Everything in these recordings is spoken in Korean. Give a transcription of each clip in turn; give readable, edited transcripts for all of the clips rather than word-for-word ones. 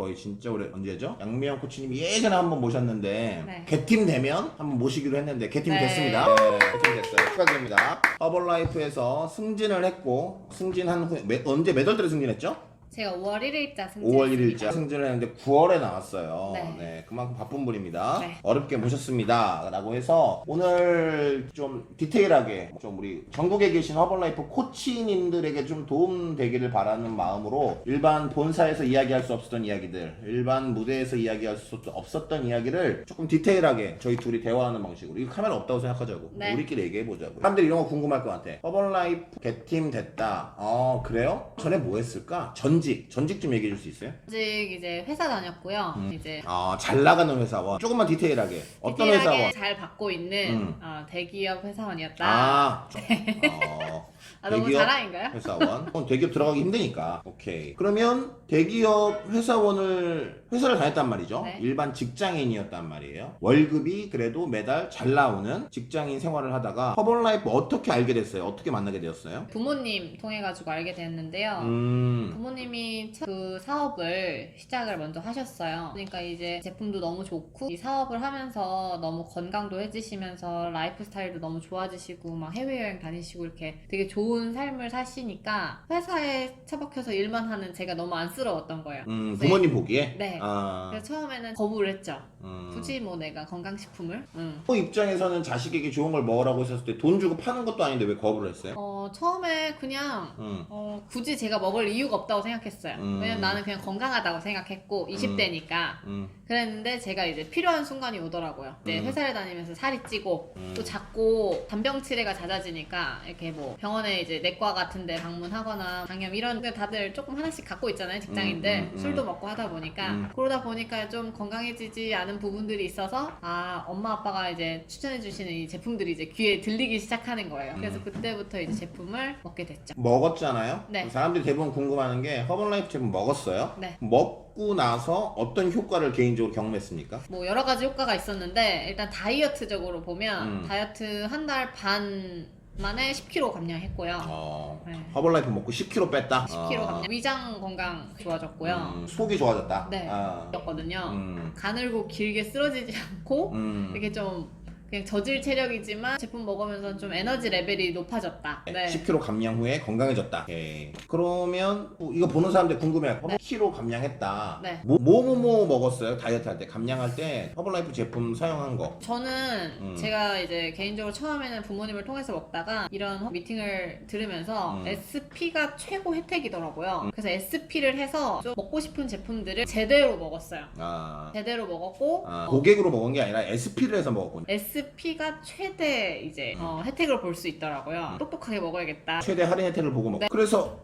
거의 진짜 오래 언제죠? 양미영 코치님이 예전에 한번 모셨는데 네. 개팀 되면 한번 모시기로 했는데 개팀이 네. 됐습니다. 네, 개팀 됐어요. 축하드립니다. 허벌라이프에서 승진을 했고 승진한 후에 언제 몇 월달에 승진했죠? 제가 5월 1일자 승진. 5월 1일자 승진을 했는데 9월에 나왔어요. 네. 네, 그만큼 바쁜 분입니다. 네. 어렵게 모셨습니다. 라고 해서 오늘 좀 디테일하게 좀 우리 전국에 계신 허벌라이프 코치님들에게 좀 도움 되기를 바라는 마음으로 일반 본사에서 이야기할 수 없었던 이야기들, 일반 무대에서 이야기할 수 없었던 이야기를 조금 디테일하게 저희 둘이 대화하는 방식으로. 이거 카메라 없다고 생각하자고. 네. 우리끼리 얘기해보자고. 사람들이 이런 거 궁금할 것 같아. 허벌라이프 개팀 됐다. 그래요? 전에 뭐 했을까? 전직 좀 얘기해 줄 수 있어요? 아직 이제 회사 다녔고요. 이제 잘 나가는 회사원. 조금만 디테일하게. 어떤 디테일하게 회사원? 잘 받고 있는 대기업 회사원이었다. 너무 대기업 자랑인가요? 회사원. 대기업 들어가기 힘드니까. 오케이. 그러면 대기업 회사를 다녔단 말이죠. 네. 일반 직장인이었단 말이에요. 월급이 그래도 매달 잘 나오는 직장인 생활을 하다가 허벌라이프 어떻게 알게 됐어요? 어떻게 만나게 되었어요? 부모님 통해가지고 알게 됐는데요. 부모님이 그 사업을 시작을 먼저 하셨어요. 그러니까 이제 제품도 너무 좋고 이 사업을 하면서 너무 건강도 해지시면서 라이프 스타일도 너무 좋아지시고 막 해외여행 다니시고 이렇게 되게 좋은 삶을 사시니까 회사에 처박혀서 일만 하는 제가 너무 안쓰러웠던 거예요. 부모님 보기에? 네. 그래서 처음에는 거부를 했죠. 굳이 뭐 내가 건강식품을? 입장에서는 자식에게 좋은 걸 먹으라고 했었을 때 돈 주고 파는 것도 아닌데 왜 거부를 했어요? 처음에 그냥 굳이 제가 먹을 이유가 없다고 생각했어요. 왜냐면 나는 그냥 건강하다고 생각했고 20대니까 그랬는데 제가 이제 필요한 순간이 오더라고요. 이제 회사를 다니면서 살이 찌고 또 자꾸 단병치레가 잦아지니까 이렇게 뭐 병원에 이제 내과 같은 데 방문하거나 장염 이런 게 다들 조금 하나씩 갖고 있잖아요, 직장인들. 술도 먹고 하다 보니까 그러다 보니까 좀 건강해지지 않은 부분들이 있어서 엄마 아빠가 이제 추천해 주시는 이 제품들이 이제 귀에 들리기 시작하는 거예요. 그래서 그때부터 이제 제품을 먹게 됐죠. 먹었잖아요. 네. 사람들이 대부분 궁금해하는 게 허벌라이프 제품 먹었어요. 네. 먹고 나서 어떤 효과를 개인적으로 경험했습니까? 뭐 여러 가지 효과가 있었는데 일단 다이어트적으로 보면 다이어트 한 달 반 만에 10kg 감량했고요. 네. 허벌라이프 먹고 10kg 뺐다. 10kg 감량. 위장 건강 좋아졌고요. 속이 좋아졌다. 네. 였거든요. 가늘고 길게 쓰러지지 않고 이렇게 좀 그냥 저질 체력이지만 제품 먹으면서 좀 에너지 레벨이 높아졌다. 네. 10kg 감량 후에 건강해졌다. 오케이. 그러면 이거 보는 사람들 궁금해요. 10kg 감량했다. 네. 뭐 먹었어요? 다이어트 할 때, 감량할 때 허벌라이프 제품 사용한 거. 저는 제가 이제 개인적으로 처음에는 부모님을 통해서 먹다가 이런 미팅을 들으면서 SP가 최고 혜택이더라고요. 그래서 SP를 해서 좀 먹고 싶은 제품들을 제대로 먹었어요. 제대로 먹었고 고객으로 먹은 게 아니라 SP를 해서 먹었군요. SP가 최대 이제 혜택을 볼 수 있더라고요. 똑똑하게 먹어야겠다. 최대 할인 혜택을 보고 네. 그래서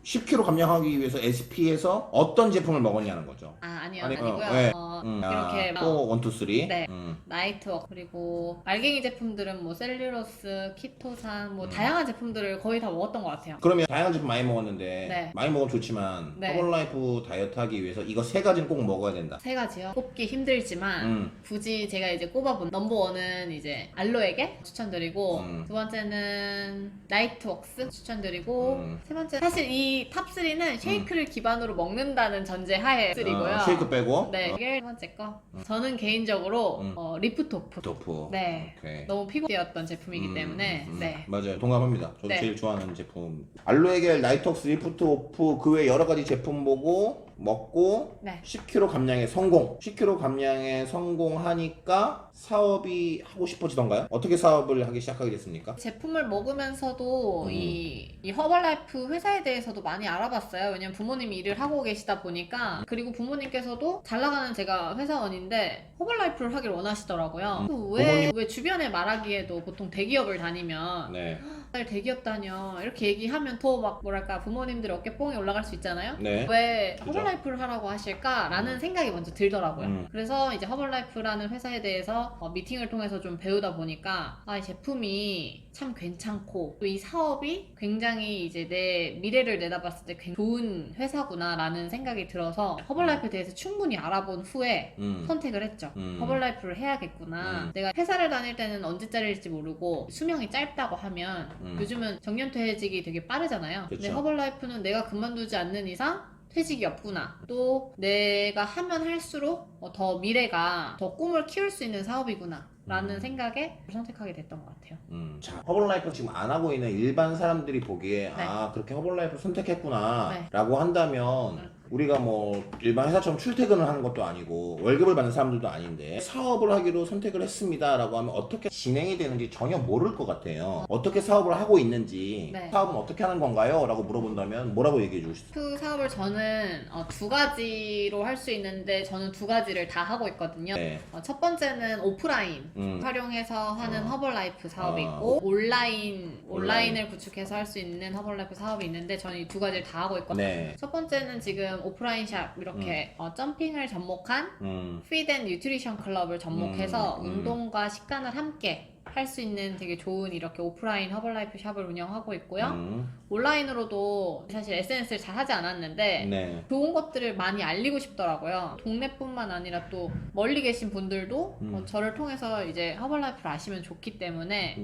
10kg 감량하기 위해서 SP에서 어떤 제품을 먹었냐는 거죠. 아니고요. 네. 이렇게 또 1, 2, 3. 네. 나이트워크 그리고 알갱이 제품들은 뭐 셀룰로스, 키토산 뭐 다양한 제품들을 거의 다 먹었던 것 같아요. 그러면 다양한 제품 많이 먹었는데 네. 많이 먹으면 좋지만 네. 허벌라이프 다이어트 하기 위해서 이거 세 가지는 꼭 먹어야 된다. 세 가지요. 꼽기 힘들지만 굳이 제가 이제 꼽아본 넘버원은 이제 알로에게 추천드리고 두 번째는 나이트웍스 추천드리고 세 번째 사실 이 탑3는 쉐이크를 기반으로 먹는다는 전제 하에 3고요. 쉐이크 빼고. 네. 이게 세 번째 거. 저는 개인적으로 리프토프. 토프. 네. 오케이. 너무 피곤되었던 제품이기 때문에 네. 맞아요. 동감합니다. 저도 네. 제일 좋아하는 제품. 알로에겔, 나이톡스, 리프트 오프 그 외 여러 가지 제품 보고 먹고 네. 10kg 감량에 성공. 10kg 감량에 성공하니까 사업이 하고 싶어지던가요? 어떻게 사업을 하기 시작하게 됐습니까? 제품을 먹으면서도 이 허벌라이프 회사에 대해서도 많이 알아봤어요. 왜냐면 부모님이 일을 하고 계시다 보니까. 그리고 부모님께서도 잘 나가는 제가 회사원인데 허벌라이프를 하길 원하시더라고요. 왜 주변에 말하기에도 보통 대기업을 다니면 네. 대기업 다녀 이렇게 얘기하면 더 막 뭐랄까 부모님들의 어깨뽕이 올라갈 수 있잖아요. 네. 왜 그죠. 허벌라이프를 하라고 하실까라는 생각이 먼저 들더라고요. 그래서 이제 허벌라이프라는 회사에 대해서 미팅을 통해서 좀 배우다 보니까 이 제품이 참 괜찮고 또 이 사업이 굉장히 이제 내 미래를 내다봤을 때 굉장히 좋은 회사구나라는 생각이 들어서 허벌라이프에 대해서 충분히 알아본 후에 선택을 했죠. 허벌라이프를 해야겠구나. 내가 회사를 다닐 때는 언제 잘릴지 모르고 수명이 짧다고 하면 요즘은 정년퇴직이 되게 빠르잖아요. 근데 그쵸. 허벌라이프는 내가 그만두지 않는 이상 퇴직이 없구나. 또 내가 하면 할수록 더 미래가 더 꿈을 키울 수 있는 사업이구나. 라는 생각에 선택하게 됐던 것 같아요. 자, 허벌라이프 지금 안 하고 있는 일반 사람들이 보기에 네. 아 그렇게 허벌라이프 선택했구나 네. 라고 한다면 우리가 뭐 일반 회사처럼 출퇴근을 하는 것도 아니고 월급을 받는 사람들도 아닌데 사업을 하기로 선택을 했습니다 라고 하면 어떻게 진행이 되는지 전혀 모를 것 같아요. 어떻게 사업을 하고 있는지 네. 사업은 어떻게 하는 건가요? 라고 물어본다면 뭐라고 얘기해 주실 수 있어요? 그 사업을 저는 두 가지로 할 수 있는데 저는 두 가지를 다 하고 있거든요. 네. 첫 번째는 오프라인 활용해서 하는 허벌라이프 사업이 있고 온라인을 구축해서 할 수 있는 허벌라이프 사업이 있는데 저는 이 두 가지를 다 하고 있거든요. 네. 첫 번째는 지금 오프라인 샵 이렇게 점핑을 접목한 피드 앤 뉴트리션 클럽을 접목해서 운동과 식단을 함께 할 수 있는 되게 좋은 이렇게 오프라인 허벌라이프 샵을 운영하고 있고요. 온라인으로도 사실 SNS를 잘 하지 않았는데 네. 좋은 것들을 많이 알리고 싶더라고요. 동네뿐만 아니라 또 멀리 계신 분들도 저를 통해서 이제 허벌라이프를 아시면 좋기 때문에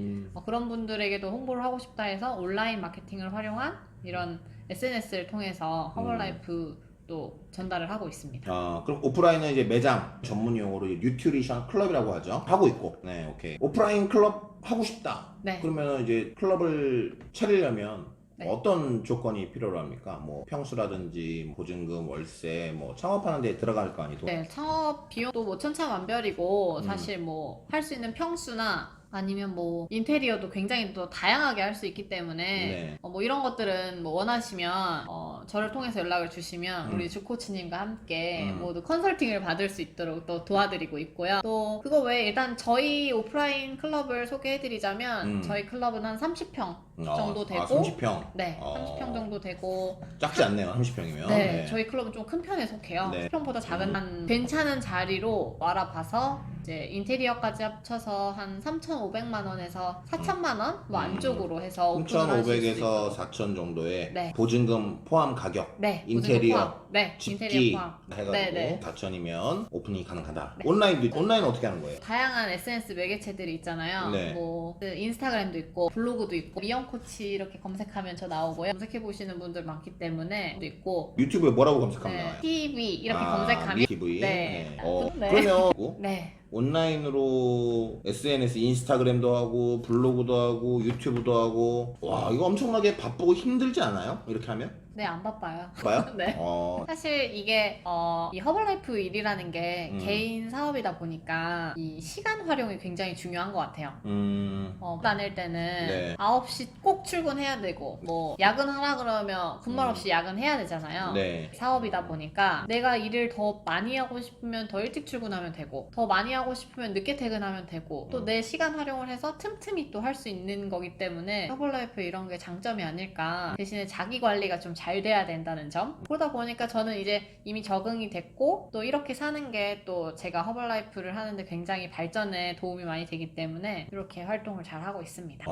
그런 분들에게도 홍보를 하고 싶다 해서 온라인 마케팅을 활용한 이런 SNS를 통해서 허벌라이프도 전달을 하고 있습니다. 그럼 오프라인은 이제 매장 전문 용어로 뉴트리션 클럽이라고 하죠. 하고 있고. 네, 오케이. 오프라인 클럽 하고 싶다. 네. 그러면 이제 클럽을 차리려면 네. 어떤 조건이 필요로 합니까? 뭐 평수라든지 보증금, 월세, 뭐 창업하는 데 들어갈 거 아니고. 네, 창업 비용도 뭐 천차만별이고 사실 뭐 할 수 있는 평수나 아니면 뭐 인테리어도 굉장히 또 다양하게 할 수 있기 때문에 네. 뭐 이런 것들은 뭐 원하시면 저를 통해서 연락을 주시면 우리 주코치님과 함께 모두 컨설팅을 받을 수 있도록 또 도와드리고 있고요. 또 그거 외에 일단 저희 오프라인 클럽을 소개해드리자면 저희 클럽은 한 30평 정도 되고 30평. 네, 30평 정도 되고 작지 않네요. 30평이면. 네, 저희 클럽은 좀 큰 편에 속해요. 네. 10평보다 작은 한 괜찮은 자리로 알아봐서 이제 인테리어까지 합쳐서 한 3,500만 원에서 4천만 원 뭐 안쪽으로 해서 오픈을 하실 수 3,500에서 있도록. 4천 정도의 네. 보증금 포함 가격. 네, 인테리어, 보증금 포함. 네, 집기 인테리어 포함. 해가지고 네, 네. 4천이면 오픈이 가능하다. 온라인은 어떻게 하는 거예요? 다양한 SNS 매개체들이 있잖아요. 네. 뭐 인스타그램도 있고 블로그도 있고 미영 코치 이렇게 검색하면 저 나오고요. 검색해 보시는 분들 많기 때문에 또 있고 유튜브에 뭐라고 검색하면 네, 나와요? TV 이렇게 검색하면 TV. 네. 네. 그러면 네. 온라인으로 SNS, 인스타그램도 하고 블로그도 하고 유튜브도 하고 와 이거 엄청나게 바쁘고 힘들지 않아요? 이렇게 하면? 네, 안 바빠요. 봐요? 네. 사실 이게 이 허벌라이프 일이라는 게 개인 사업이다 보니까 이 시간 활용이 굉장히 중요한 것 같아요. 다닐 때는 네. 9시 꼭 출근해야 되고 뭐 야근하라 그러면 군말 없이 야근해야 되잖아요. 네. 사업이다 보니까 내가 일을 더 많이 하고 싶으면 더 일찍 출근하면 되고 더 많이 하고 싶으면 늦게 퇴근하면 되고 또 내 시간 활용을 해서 틈틈이 또 할 수 있는 거기 때문에 허벌라이프 이런 게 장점이 아닐까. 대신에 자기 관리가 좀 잘 돼야 된다는 점. 그러다 보니까 저는 이제 이미 적응이 됐고 또 이렇게 사는 게 또 제가 허벌라이프를 하는데 굉장히 발전에 도움이 많이 되기 때문에 이렇게 활동을 잘 하고 있습니다.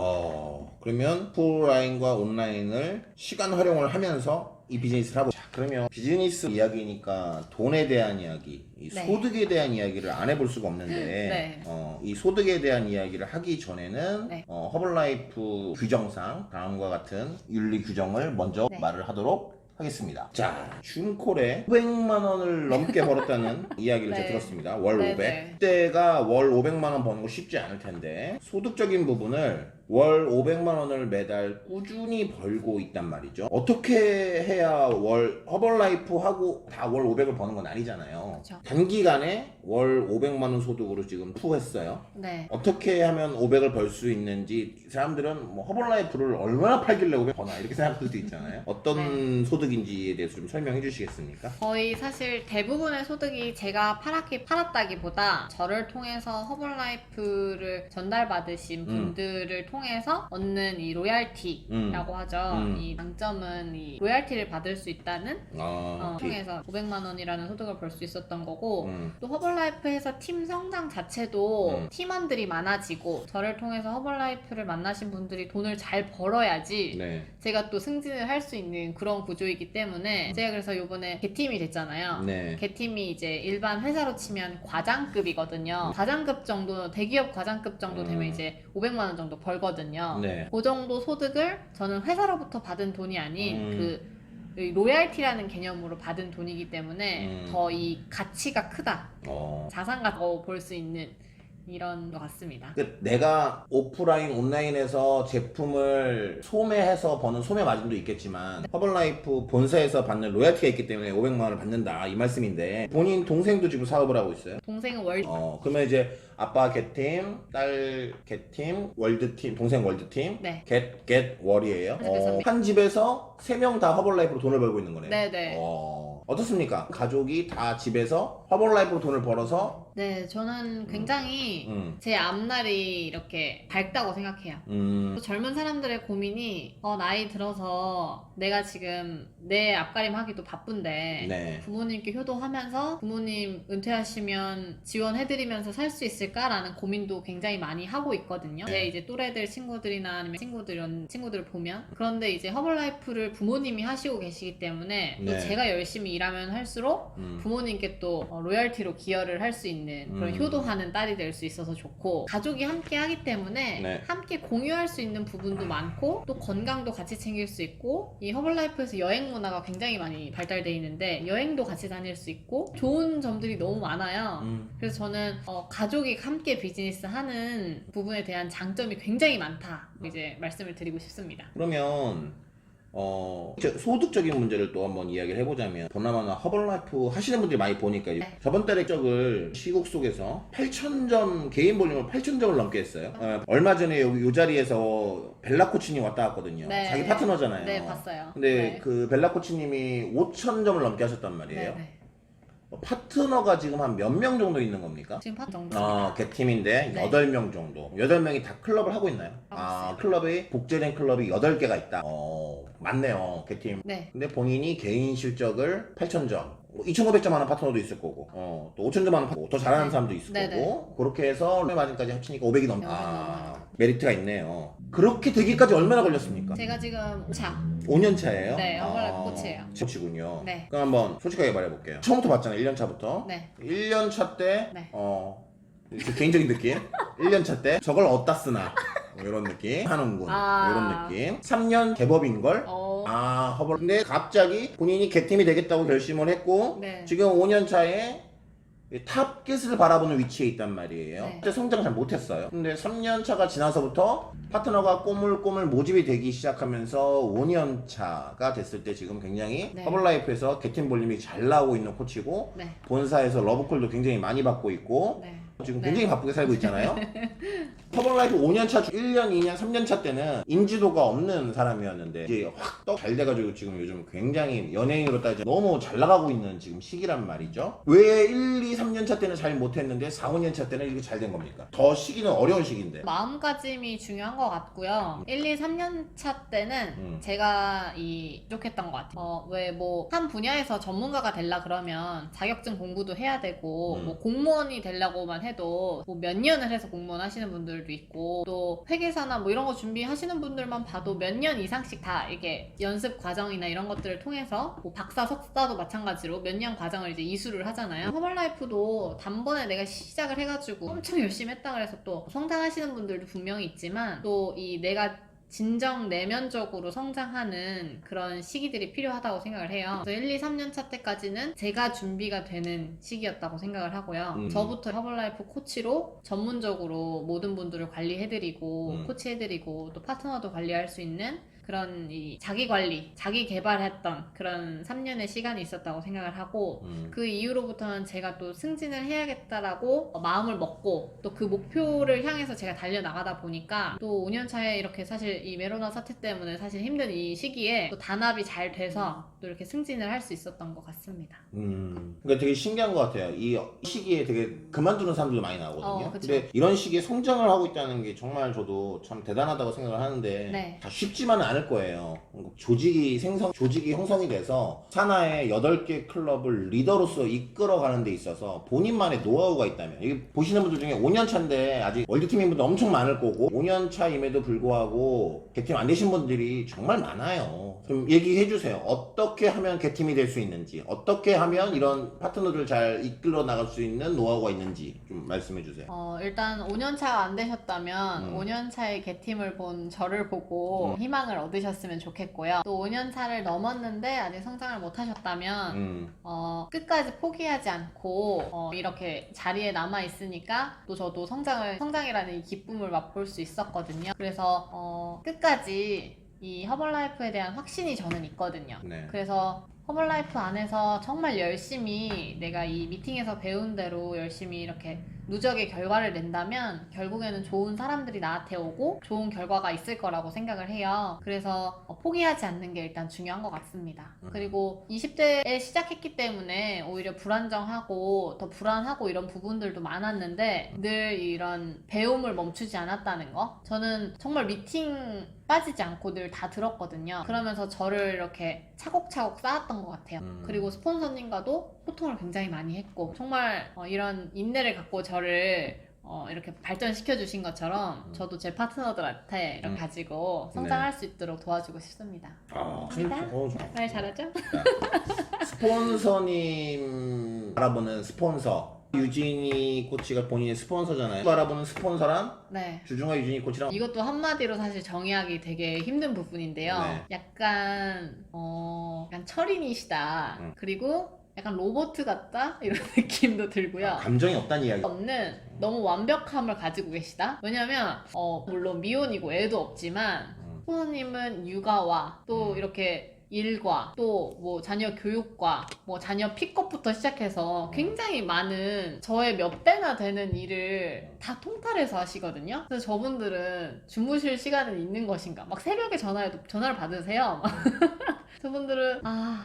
그러면 오프라인과 온라인을 시간 활용을 하면서 이 비즈니스를 하고. 자, 그러면 비즈니스 이야기니까 돈에 대한 이야기, 이 네. 소득에 대한 이야기를 안 해볼 수가 없는데 네. 이 소득에 대한 이야기를 하기 전에는 네. 허벌라이프 규정상 다음과 같은 윤리 규정을 먼저 네. 말을 하도록 하겠습니다. 자, 줌콜에 500만 원을 넘게 벌었다는 이야기를 네. 제가 들었습니다. 월 네, 500. 네. 그때가 월 500만 원 버는 거 쉽지 않을 텐데 소득적인 부분을 월 500만 원을 매달 꾸준히 벌고 있단 말이죠. 어떻게 해야 허벌라이프 하고 다 월 500을 버는 건 아니잖아요. 그쵸. 단기간에 월 500만 원 소득으로 지금 투했어요. 네. 어떻게 하면 500을 벌 수 있는지 사람들은 뭐 허벌라이프를 얼마나 팔길래 500 버나 이렇게 생각할 수도 있잖아요. 어떤 소득인지에 대해서 좀 설명해 주시겠습니까? 거의 사실 대부분의 소득이 제가 팔았다기보다 저를 통해서 허벌라이프를 전달받으신 분들을 통해서 얻는 이 로얄티라고 하죠. 이 장점은 이 로얄티를 받을 수 있다는 통해서 500만 원이라는 소득을 벌 수 있었던 거고 또 허벌라이프에서 팀 성장 자체도 팀원들이 많아지고 저를 통해서 허벌라이프를 만나신 분들이 돈을 잘 벌어야지 네. 제가 또 승진을 할 수 있는 그런 구조이기 때문에 제가 그래서 요번에 개팀이 됐잖아요. 네. 개팀이 이제 일반 회사로 치면 과장급이거든요. 과장급 정도, 대기업 과장급 정도 되면 이제 500만 원 정도 벌거든요. 네. 그 정도 소득을 저는 회사로부터 받은 돈이 아닌 그 이 로얄티라는 개념으로 받은 돈이기 때문에 더 이 가치가 크다. 자산가 더 볼 수 있는 이런 것 같습니다. 내가 오프라인 온라인에서 제품을 소매해서 버는 소매 마진도 있겠지만 허벌라이프 본사에서 받는 로얄티가 있기 때문에 500만 원을 받는다 이 말씀인데, 본인 동생도 지금 사업을 하고 있어요? 동생은 월드 그러면 이제 아빠 겟팀, 딸 겟팀, 월드팀, 동생 월드팀, 네. 겟 월이에요. 그래서 한 집에서 3명 다 허벌라이프로 돈을 벌고 있는 거네요. 네네. 어떻습니까? 가족이 다 집에서 허벌라이프로 돈을 벌어서 네, 저는 굉장히 제 앞날이 이렇게 밝다고 생각해요. 또 젊은 사람들의 고민이 나이 들어서 내가 지금 내 앞가림 하기도 바쁜데 네. 부모님께 효도하면서 부모님 은퇴하시면 지원해드리면서 살 수 있을까라는 고민도 굉장히 많이 하고 있거든요. 제 이제 또래들 친구들이나 아니면 이런 친구들을 보면, 그런데 이제 허벌라이프를 부모님이 하시고 계시기 때문에 또 네. 제가 열심히 일하면 할수록 부모님께 또 로열티로 기여를 할 수 있는 그런 효도하는 딸이 될 수 있어서 좋고, 가족이 함께 하기 때문에 네. 함께 공유할 수 있는 부분도 많고 또 건강도 같이 챙길 수 있고, 이 허벌라이프에서 여행 문화가 굉장히 많이 발달돼 있는데 여행도 같이 다닐 수 있고 좋은 점들이 너무 많아요. 그래서 저는 가족이 함께 비즈니스 하는 부분에 대한 장점이 굉장히 많다 이제 말씀을 드리고 싶습니다. 그러면 소득적인 문제를 또 한번 이야기를 해보자면, 보나마나 허벌라이프 하시는 분들이 많이 보니까 네. 저번 달에 적을 시국 속에서 8,000점 개인 볼륨을 8,000점을 넘게 했어요. 얼마 전에 요 자리에서 벨라 코치님 왔다 갔거든요. 네. 자기 파트너잖아요. 네, 봤어요. 근데 네. 그 벨라 코치님이 5,000점을 넘게 하셨단 말이에요. 네, 네. 파트너가 지금 한 몇 명 정도 있는 겁니까? 지금 파 정도. 개팀인데 네. 8명 정도. 8명이 다 클럽을 하고 있나요? 하고 있어요. 클럽이 복제된 클럽이 8개가 있다. 맞네요. 개팀. 네. 근데 본인이 개인 실적을 8,000점. 2,500점 하는 파트너도 있을 거고, 또 5,000점 하는 파트너, 더 잘하는 사람도 있을 네네. 거고, 그렇게 해서 롤 마진까지 합치니까 500이 넘다. 500 넘어요. 메리트가 있네요. 그렇게 되기까지 얼마나 걸렸습니까? 제가 지금 5년 차예요? 네, 허벌라이프 코치예요. 코치군요. 네. 그럼 한번 솔직하게 말해볼게요. 처음부터 봤잖아요, 1년 차부터. 네. 1년 차 때, 네. 제 개인적인 느낌. 1년 차 때 저걸 어디다 쓰나. 이런 느낌. 하는군. 이런 느낌. 3년 개법인걸. 허벌. 근데 갑자기 본인이 개팀이 되겠다고 결심을 했고, 네. 지금 5년 차에 탑겟을 바라보는 위치에 있단 말이에요. 네. 그때 성장을 잘 못했어요. 근데 3년 차가 지나서부터 파트너가 꼬물꼬물 모집이 되기 시작하면서 5년 차가 됐을 때 지금 굉장히 네. 허벌라이프에서 개팀 볼륨이 잘 나오고 있는 코치고, 네. 본사에서 러브콜도 굉장히 많이 받고 있고, 네. 지금 네. 굉장히 바쁘게 살고 있잖아요. 허벌라이프 5년차, 1년, 2년, 3년차 때는 인지도가 없는 사람이었는데 이제 확 떡 잘 돼가지고 지금 요즘 굉장히 연예인으로 따지면 너무 잘 나가고 있는 지금 시기란 말이죠. 왜 1, 2, 3년차 때는 잘 못했는데 4, 5년차 때는 이렇게 잘 된 겁니까? 더 시기는 어려운 시기인데. 마음가짐이 중요한 것 같고요. 1, 2, 3년 차 때는 제가 부족했던 것 같아요. 왜 뭐 한 분야에서 전문가가 되려 그러면 자격증 공부도 해야 되고, 뭐 공무원이 되려고만 해도 뭐 몇 년을 해서 공무원 하시는 분들도 있고, 또 회계사나 뭐 이런 거 준비하시는 분들만 봐도 몇 년 이상씩 다 이게 연습 과정이나 이런 것들을 통해서 뭐 박사, 석사도 마찬가지로 몇 년 과정을 이제 이수를 하잖아요. 허벌라이프도 단번에 내가 시작을 해가지고 엄청 열심히 했다 그래서 또 성장하시는 분들도 분명히 있지만, 또 이 내가 진정 내면적으로 성장하는 그런 시기들이 필요하다고 생각을 해요. 그래서 1, 2, 3년 차 때까지는 제가 준비가 되는 시기였다고 생각을 하고요. 저부터 허벌라이프 코치로 전문적으로 모든 분들을 관리해드리고 코치해드리고 또 파트너도 관리할 수 있는 그런 이 자기 관리, 자기 개발했던 그런 3년의 시간이 있었다고 생각을 하고, 그 이후로부터는 제가 또 승진을 해야겠다라고 마음을 먹고 또 그 목표를 향해서 제가 달려나가다 보니까 또 5년 차에 이렇게 사실 이 메로나 사태 때문에 사실 힘든 이 시기에 또 단합이 잘 돼서 또 이렇게 승진을 할 수 있었던 것 같습니다. 그러니까 되게 신기한 것 같아요. 이 시기에 되게 그만두는 사람들도 많이 나오거든요. 그쵸. 근데 이런 시기에 성장을 하고 있다는 게 정말 저도 참 대단하다고 생각을 하는데, 네. 다 쉽지만은 않을 거예요. 조직이 형성이 돼서 산하의 8개 클럽을 리더로서 이끌어가는 데 있어서 본인만의 노하우가 있다면, 이게 보시는 분들 중에 5년 차인데 아직 월드팀인 분들 엄청 많을 거고, 5년 차임에도 불구하고 개팀 안 되신 분들이 정말 많아요. 좀 얘기해 주세요. 어떻게 하면 개팀이 될 수 있는지, 어떻게 하면 이런 파트너들 잘 이끌어 나갈 수 있는 노하우가 있는지 좀 말씀해 주세요. 일단 5년 차가 안 되셨다면 5년 차의 개팀을 본 저를 보고 희망을 얻으셨으면 좋겠고요. 또 5년 차를 넘었는데 아직 성장을 못 하셨다면 끝까지 포기하지 않고 이렇게 자리에 남아 있으니까 또 저도 성장이라는 이 기쁨을 맛볼 수 있었거든요. 그래서 끝까지 이 허벌라이프에 대한 확신이 저는 있거든요. 네. 그래서 허벌라이프 안에서 정말 열심히 내가 이 미팅에서 배운 대로 열심히 이렇게 누적의 결과를 낸다면 결국에는 좋은 사람들이 나한테 오고 좋은 결과가 있을 거라고 생각을 해요. 그래서 포기하지 않는 게 일단 중요한 것 같습니다. 그리고 20대에 시작했기 때문에 오히려 불안정하고 더 불안하고 이런 부분들도 많았는데 늘 이런 배움을 멈추지 않았다는 거. 저는 정말 미팅 빠지지 않고 늘 다 들었거든요. 그러면서 저를 이렇게 차곡차곡 쌓았던 것 같아요. 그리고 스폰서님과도 소통을 굉장히 많이 했고 정말 이런 인내를 갖고 저를 이렇게 발전시켜 주신 것처럼 저도 제 파트너들한테 이렇게 가지고 성장할 수 있도록 도와주고 싶습니다. 감사합니다. 말 잘하죠? 스폰서님 알아보는 스폰서 유진이 코치가 본인의 스폰서잖아요. 알아보는 스폰서랑 네. 주중아 유진이 코치랑 이것도 한마디로 사실 정의하기 되게 힘든 부분인데요. 네. 약간 철인이시다. 그리고 약간 로봇 같다? 이런 느낌도 들고요. 감정이 없다는 이야기. 없는 너무 완벽함을 가지고 계시다? 왜냐면 물론 미혼이고 애도 없지만 스폰서님은 육아와 또 이렇게 일과 또 뭐 자녀 교육과 뭐 자녀 픽업부터 시작해서 굉장히 많은 저의 몇 배나 되는 일을 다 통달해서 하시거든요. 그래서 저분들은 주무실 시간은 있는 것인가? 막 새벽에 전화를 받으세요. 저분들은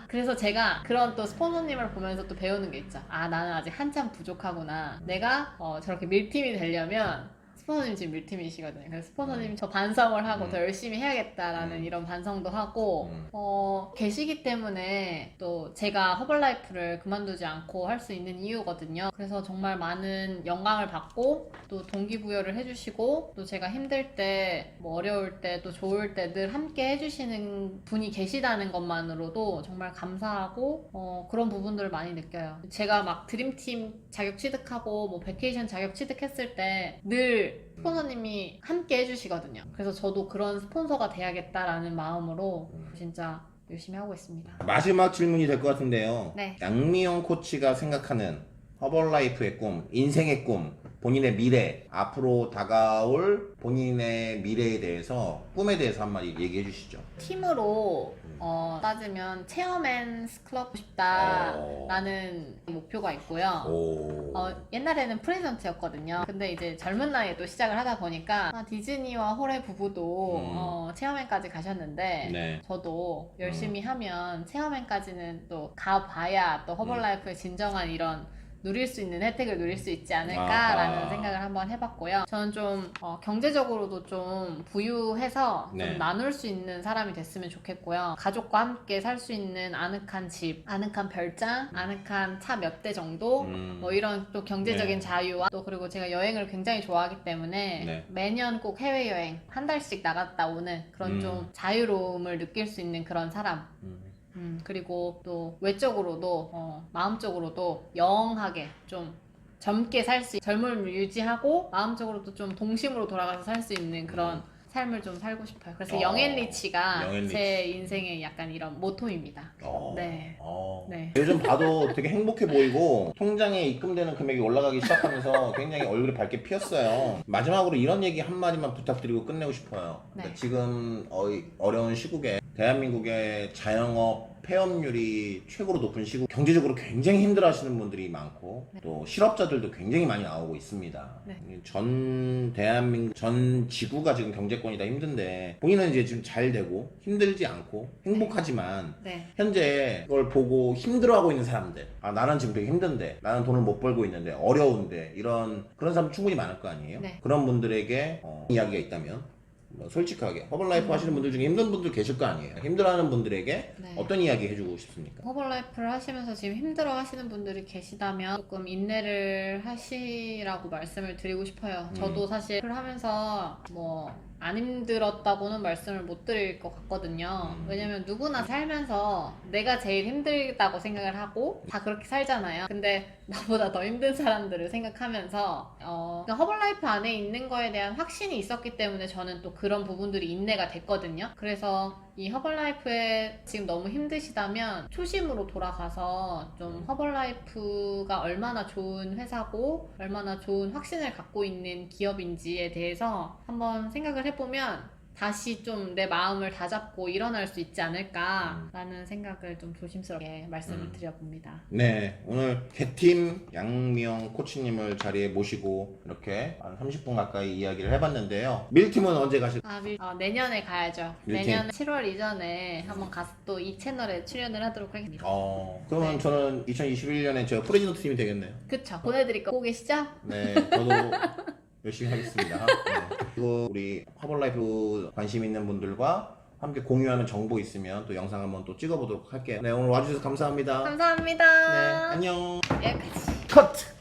그래서 제가 그런 또 스폰서님을 보면서 또 배우는 게 있죠. 나는 아직 한참 부족하구나. 내가 저렇게 밀팀이 되려면 스폰서님 지금 밀팀이시거든요. 그래서 스폰서님 저 반성을 하고 더 열심히 해야겠다라는 이런 반성도 하고 계시기 때문에 또 제가 허벌라이프를 그만두지 않고 할 수 있는 이유거든요. 그래서 정말 많은 영광을 받고 또 동기부여를 해주시고 또 제가 힘들 때 뭐 어려울 때 또 좋을 때 늘 함께 해주시는 분이 계시다는 것만으로도 정말 감사하고 그런 부분들을 많이 느껴요. 제가 막 드림팀 자격 취득하고 뭐 베케이션 자격 취득했을 때 늘 스폰서님이 함께 해주시거든요. 그래서 저도 그런 스폰서가 돼야겠다라는 마음으로 진짜 열심히 하고 있습니다. 마지막 질문이 될 것 같은데요. 네. 양미영 코치가 생각하는 허벌라이프의 꿈, 인생의 꿈, 본인의 미래, 앞으로 다가올 본인의 미래에 대해서, 꿈에 대해서 한마디 얘기해 주시죠. 팀으로 따지면 체어맨스 클럽 싶다라는 목표가 있고요. 옛날에는 프레젠트였거든요. 근데 이제 젊은 나이에 또 시작을 하다 보니까 디즈니와 호레 부부도 체어맨까지 가셨는데 네. 저도 열심히 하면 체어맨까지는 또 가봐야 또 허벌라이프의 진정한 이런 누릴 수 있는 혜택을 누릴 수 있지 않을까라는 생각을 한번 해봤고요. 저는 좀 경제적으로도 좀 부유해서 네. 좀 나눌 수 있는 사람이 됐으면 좋겠고요. 가족과 함께 살 수 있는 아늑한 집, 아늑한 별장, 아늑한 차 몇 대 정도 뭐 이런 또 경제적인 네. 자유와 또 그리고 제가 여행을 굉장히 좋아하기 때문에 네. 매년 꼭 해외여행 한 달씩 나갔다 오는 그런 좀 자유로움을 느낄 수 있는 그런 사람. 그리고 또 외적으로도 마음적으로도 영하게 좀 젊게 젊음을 유지하고 마음적으로도 좀 동심으로 돌아가서 살 수 있는 그런 삶을 좀 살고 싶어요. 그래서 영앤리치가 영앤리치. 제 인생의 약간 이런 모토입니다. 네. 네. 요즘 봐도 되게 행복해 보이고 통장에 입금되는 금액이 올라가기 시작하면서 굉장히 얼굴이 밝게 피었어요. 마지막으로 이런 얘기 한마디만 부탁드리고 끝내고 싶어요. 네. 그러니까 지금 어려운 시국에 대한민국의 자영업 폐업률이 최고로 높은 시국, 경제적으로 굉장히 힘들어하시는 분들이 많고 또 실업자들도 굉장히 많이 나오고 있습니다. 전 대한민국, 전 지구가 지금 경제권이 다 힘든데 본인은 이제 지금 잘 되고 힘들지 않고 행복하지만 현재 그걸 보고 힘들어하고 있는 사람들, 나는 지금 되게 힘든데, 나는 돈을 못 벌고 있는데, 어려운데, 그런 사람 충분히 많을 거 아니에요? 그런 분들에게 이야기가 있다면 솔직하게 허벌라이프 하시는 분들 중에 힘든 분들 계실 거 아니에요. 힘들어하는 분들에게 어떤 이야기 해주고 싶습니까? 허벌라이프를 하시면서 지금 힘들어 하시는 분들이 계시다면 조금 인내를 하시라고 말씀을 드리고 싶어요. 저도 사실 하면서 뭐 안 힘들었다고는 말씀을 못 드릴 것 같거든요. 왜냐면 누구나 살면서 내가 제일 힘들다고 생각을 하고 다 그렇게 살잖아요. 근데 나보다 더 힘든 사람들을 생각하면서 그러니까 허벌라이프 안에 있는 거에 대한 확신이 있었기 때문에 저는 또 그런 부분들이 인내가 됐거든요. 그래서 이 허벌라이프에 지금 너무 힘드시다면 초심으로 돌아가서 좀 허벌라이프가 얼마나 좋은 회사고 얼마나 좋은 확신을 갖고 있는 기업인지에 대해서 한번 생각을 해보면 다시 좀 내 마음을 다잡고 일어날 수 있지 않을까라는 생각을 좀 조심스럽게 말씀을 드려봅니다. 네, 오늘 개팀 양미영 코치님을 자리에 모시고 이렇게 한 30분 가까이 이야기를 해봤는데요. 밀팀은 언제 가실? 내년에 가야죠. 밀팀? 내년 7월 이전에 한번 가서 또 이 채널에 출연을 하도록 하겠습니다. 그러면 네. 저는 2021년에 제가 프레지던트 팀이 되겠네요. 그쵸. 보내드릴 거 보고 계시죠? 네, 저도 열심히 하겠습니다. 네. 그리고 우리 허벌라이프 관심 있는 분들과 함께 공유하는 정보 있으면 또 영상 한번 또 찍어보도록 할게요. 네, 오늘 와주셔서 감사합니다. 감사합니다. 네, 안녕. 여기까지. 컷!